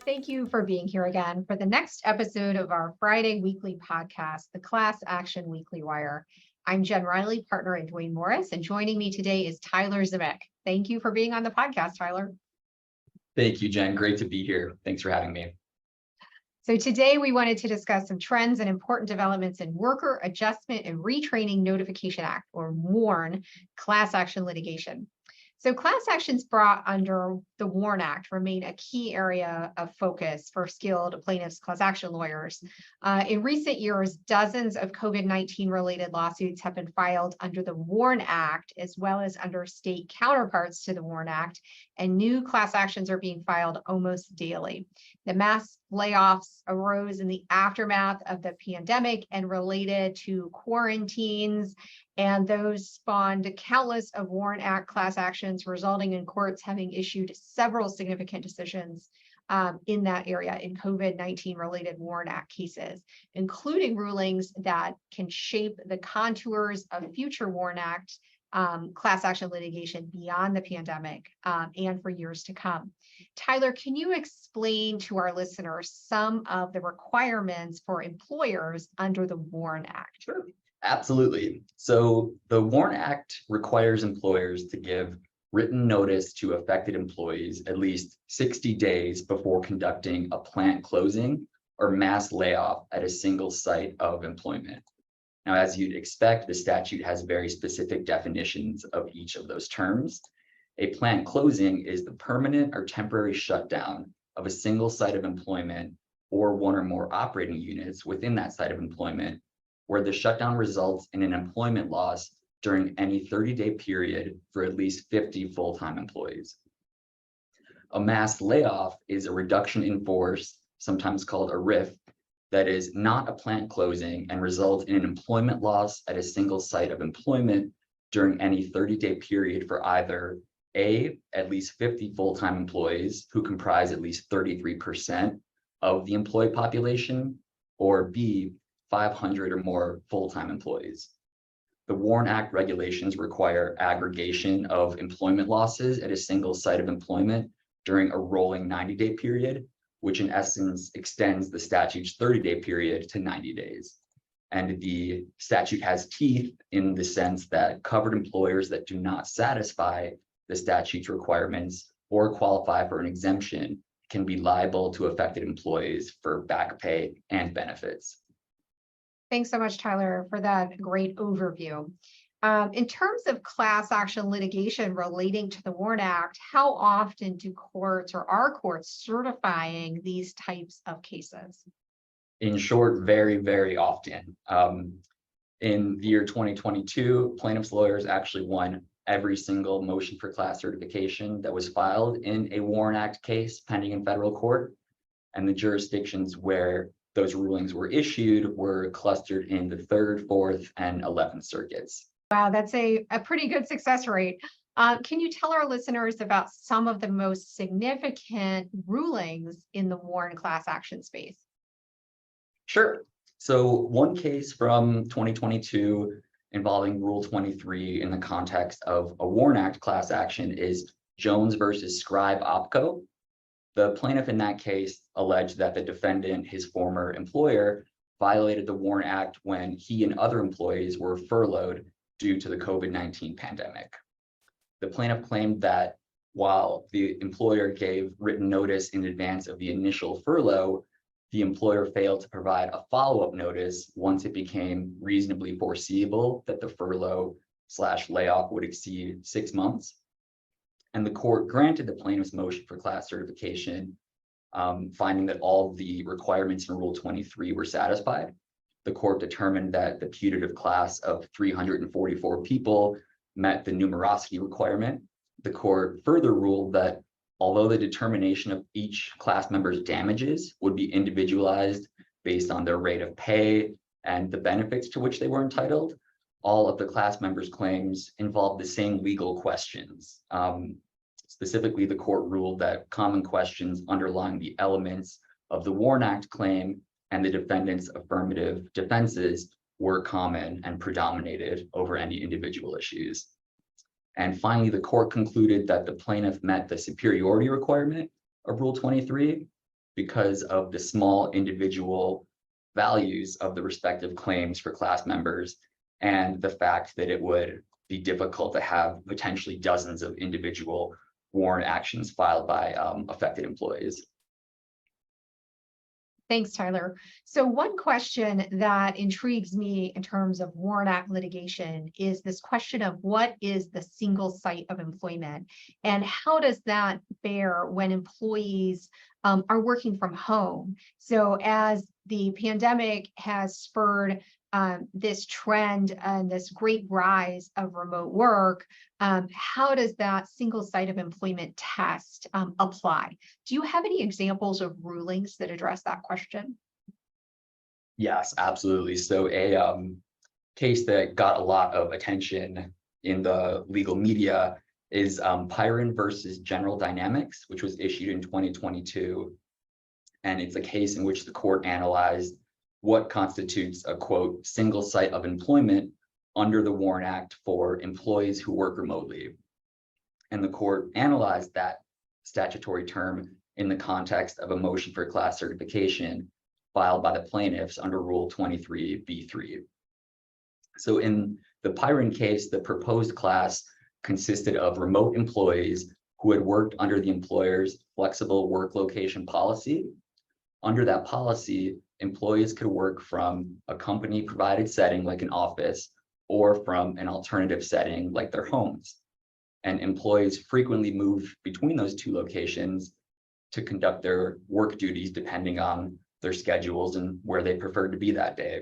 Thank you for being here again for the next episode of our Friday weekly podcast, the Class Action Weekly Wire. I'm Jen Riley, partner at Duane Morris, and joining me today is Tyler Zmick. Thank you for being on the podcast, Tyler. Thank you, Jen. Great to be here. Thanks for having me. So today we wanted to discuss some trends and important developments in Worker Adjustment and Retraining Notification Act, or WARN, class action litigation. So class actions brought under the WARN Act remain a key area of focus for skilled plaintiffs' class action lawyers. In recent years, dozens of COVID-19 related lawsuits have been filed under the WARN Act, as well as under state counterparts to the WARN Act, and new class actions are being filed almost daily. The mass layoffs arose in the aftermath of the pandemic and related to quarantines, and those spawned countless of WARN Act class actions, resulting in courts having issued several significant decisions in that area in COVID-19 related WARN Act cases, including rulings that can shape the contours of future WARN Act class action litigation beyond the pandemic and for years to come. Tyler, can you explain to our listeners some of the requirements for employers under the WARN Act? Sure. Absolutely. So the WARN Act requires employers to give written notice to affected employees at least 60 days before conducting a plant closing or mass layoff at a single site of employment. Now, as you'd expect, the statute has very specific definitions of each of those terms. A plant closing is the permanent or temporary shutdown of a single site of employment or one or more operating units within that site of employment, where the shutdown results in an employment loss during any 30-day period for at least 50 full-time employees. A mass layoff is a reduction in force, sometimes called a RIF, that is not a plant closing and results in an employment loss at a single site of employment during any 30-day period for either A, at least 50 full-time employees who comprise at least 33% of the employee population, or B, 500 or more full-time employees. The WARN Act regulations require aggregation of employment losses at a single site of employment during a rolling 90-day period, which in essence extends the statute's 30-day period to 90 days. And the statute has teeth in the sense that covered employers that do not satisfy the statute's requirements or qualify for an exemption can be liable to affected employees for back pay and benefits. Thanks so much, Tyler, for that great overview. In terms of class action litigation relating to the WARN Act, how often do courts or are courts certifying these types of cases? In short, very, very often. In the year 2022, plaintiffs' lawyers actually won every single motion for class certification that was filed in a WARN Act case pending in federal court. And the jurisdictions where those rulings were issued were clustered in the 3rd, 4th, and 11th circuits. Wow, that's a pretty good success rate. Can you tell our listeners about some of the most significant rulings in the WARN class action space? Sure. So one case from 2022 involving Rule 23 in the context of a WARN Act class action is Jones versus Scribe Opco. The plaintiff in that case alleged that the defendant, his former employer, violated the WARN Act when he and other employees were furloughed due to the COVID-19 pandemic. The plaintiff claimed that while the employer gave written notice in advance of the initial furlough, the employer failed to provide a follow-up notice once it became reasonably foreseeable that the furlough/layoff would exceed 6 months. And the court granted the plaintiff's motion for class certification, finding that all the requirements in Rule 23 were satisfied. The court determined that the putative class of 344 people met the numerosity requirement. The court further ruled that although the determination of each class member's damages would be individualized based on their rate of pay and the benefits to which they were entitled, all of the class members' claims involved the same legal questions. Specifically, the court ruled that common questions underlying the elements of the WARN Act claim and the defendant's affirmative defenses were common and predominated over any individual issues. And finally, the court concluded that the plaintiff met the superiority requirement of Rule 23. because of the small individual values of the respective claims for class members and the fact that it would be difficult to have potentially dozens of individual warrant actions filed by affected employees. Thanks, Tyler. So one question that intrigues me in terms of Warrant Act litigation is this question of what is the single site of employment, and how does that bear when employees are working from home? So as the pandemic has spurred this trend and this great rise of remote work, how does that single site of employment test apply? Do you have any examples of rulings that address that question? Yes, absolutely. So a case that got a lot of attention in the legal media is Pyron versus General Dynamics, which was issued in 2022. And it's a case in which the court analyzed what constitutes a, quote, single site of employment under the Warrant Act for employees who work remotely. And the court analyzed that statutory term in the context of a motion for class certification filed by the plaintiffs under Rule 23b3. So in the Pyron case, the proposed class consisted of remote employees who had worked under the employer's flexible work location policy. Under that policy, employees could work from a company provided setting like an office or from an alternative setting like their homes. And employees frequently moved between those two locations to conduct their work duties depending on their schedules and where they preferred to be that day.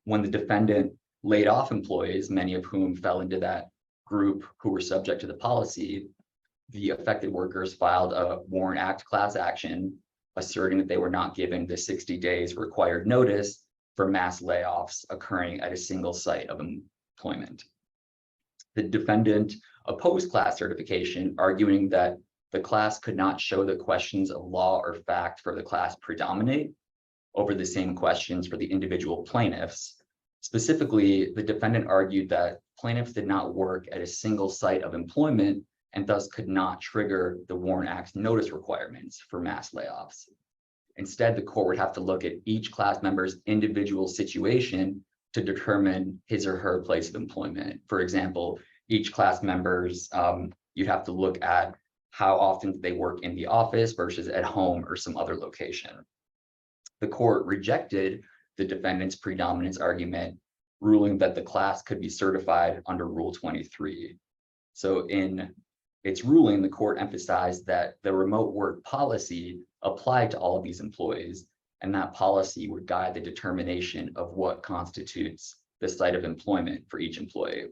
When the defendant laid off employees, many of whom fell into that group who were subject to the policy, the affected workers filed a Warrant Act class action asserting that they were not given the 60 days required notice for mass layoffs occurring at a single site of employment. The defendant opposed class certification, arguing that the class could not show that questions of law or fact for the class predominate over the same questions for the individual plaintiffs. Specifically, the defendant argued that plaintiffs did not work at a single site of employment and thus could not trigger the Warrant Act's notice requirements for mass layoffs. Instead, the court would have to look at each class member's individual situation to determine his or her place of employment. For example, each class members, you'd have to look at how often they work in the office versus at home or some other location. The court rejected the defendant's predominance argument, ruling that the class could be certified under Rule 23. So in its ruling, the court emphasized that the remote work policy applied to all of these employees, and that policy would guide the determination of what constitutes the site of employment for each employee.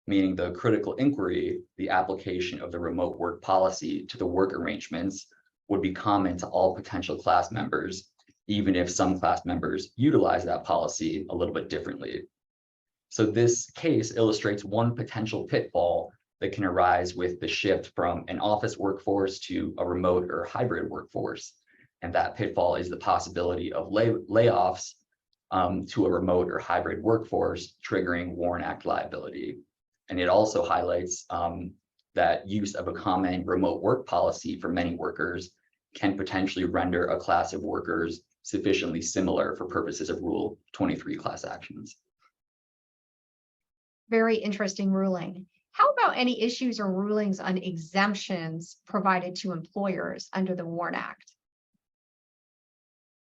Meaning the critical inquiry, the application of the remote work policy to the work arrangements, would be common to all potential class members, even if some class members utilize that policy a little bit differently. So this case illustrates one potential pitfall that can arise with the shift from an office workforce to a remote or hybrid workforce. And that pitfall is the possibility of layoffs to a remote or hybrid workforce, triggering Warrant Act liability. And it also highlights that use of a common remote work policy for many workers can potentially render a class of workers sufficiently similar for purposes of Rule 23 class actions. Very interesting ruling. How about any issues or rulings on exemptions provided to employers under the Warrant Act?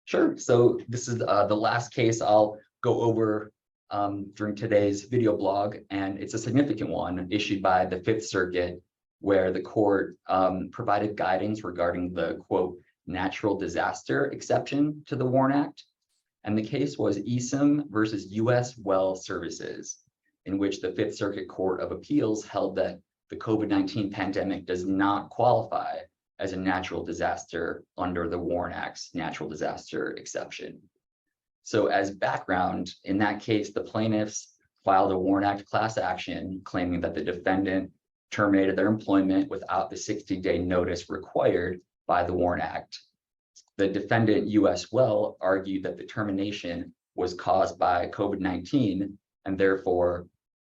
Sure. So this is the last case I'll go over during today's video blog, and it's a significant one issued by the Fifth Circuit, where the court provided guidance regarding the, quote, natural disaster exception to the Warrant Act. And the case was Esom versus U.S. Well Services, in which the Fifth Circuit Court of Appeals held that the COVID-19 pandemic does not qualify as a natural disaster under the Warrant Act's natural disaster exception. So as background, in that case, the plaintiffs filed a Warrant Act class action claiming that the defendant terminated their employment without the 60-day notice required by the Warrant Act. The defendant, U.S. Well, argued that the termination was caused by COVID-19 and therefore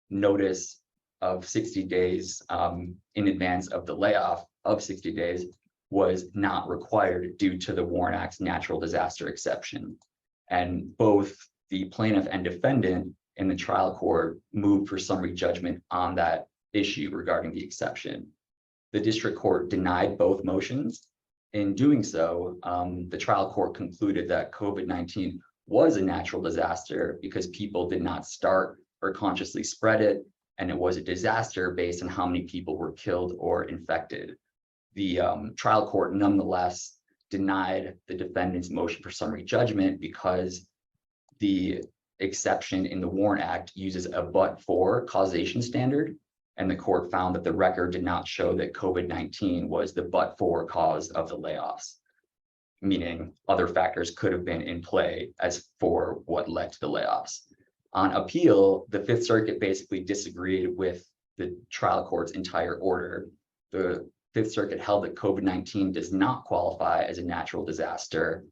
notice of 60 days in advance of the layoff of 60 days was not required due to the WARN Act's natural disaster exception. And both the plaintiff and defendant in the trial court moved for summary judgment on that issue regarding the exception. The district court denied both motions. In doing so, the trial court concluded that COVID-19 was a natural disaster because people did not start or consciously spread it, and it was a disaster based on how many people were killed or infected. The trial court nonetheless denied the defendant's motion for summary judgment because the exception in the WARN Act uses a but-for causation standard, and the court found that the record did not show that COVID-19 was the but-for cause of the layoffs, meaning other factors could have been in play as for what led to the layoffs. On appeal, the Fifth Circuit basically disagreed with the trial court's entire order. The Fifth Circuit held that COVID-19 does not qualify as a natural disaster,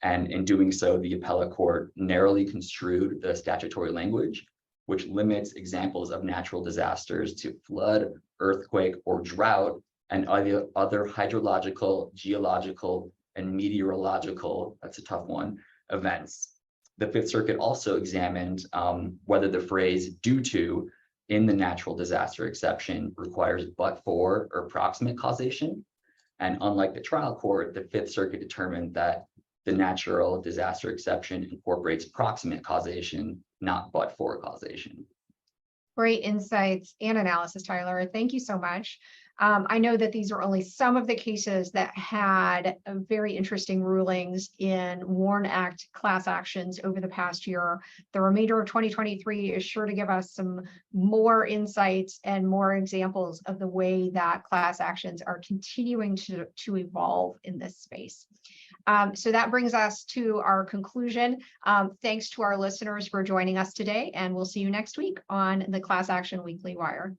and in doing so, the appellate court narrowly construed the statutory language, which limits examples of natural disasters to flood, earthquake, or drought, and other hydrological, geological, and meteorological, that's a tough one, events. The Fifth Circuit also examined whether the phrase due to in the natural disaster exception requires but for or proximate causation. And unlike the trial court, the Fifth Circuit determined that the natural disaster exception incorporates proximate causation, not but for causation. Great insights and analysis, Tyler. Thank you so much. I know that these are only some of the cases that had very interesting rulings in WARN Act class actions over the past year. The remainder of 2023 is sure to give us some more insights and more examples of the way that class actions are continuing to evolve in this space. So that brings us to our conclusion. Thanks to our listeners for joining us today, and we'll see you next week on the Class Action Weekly Wire.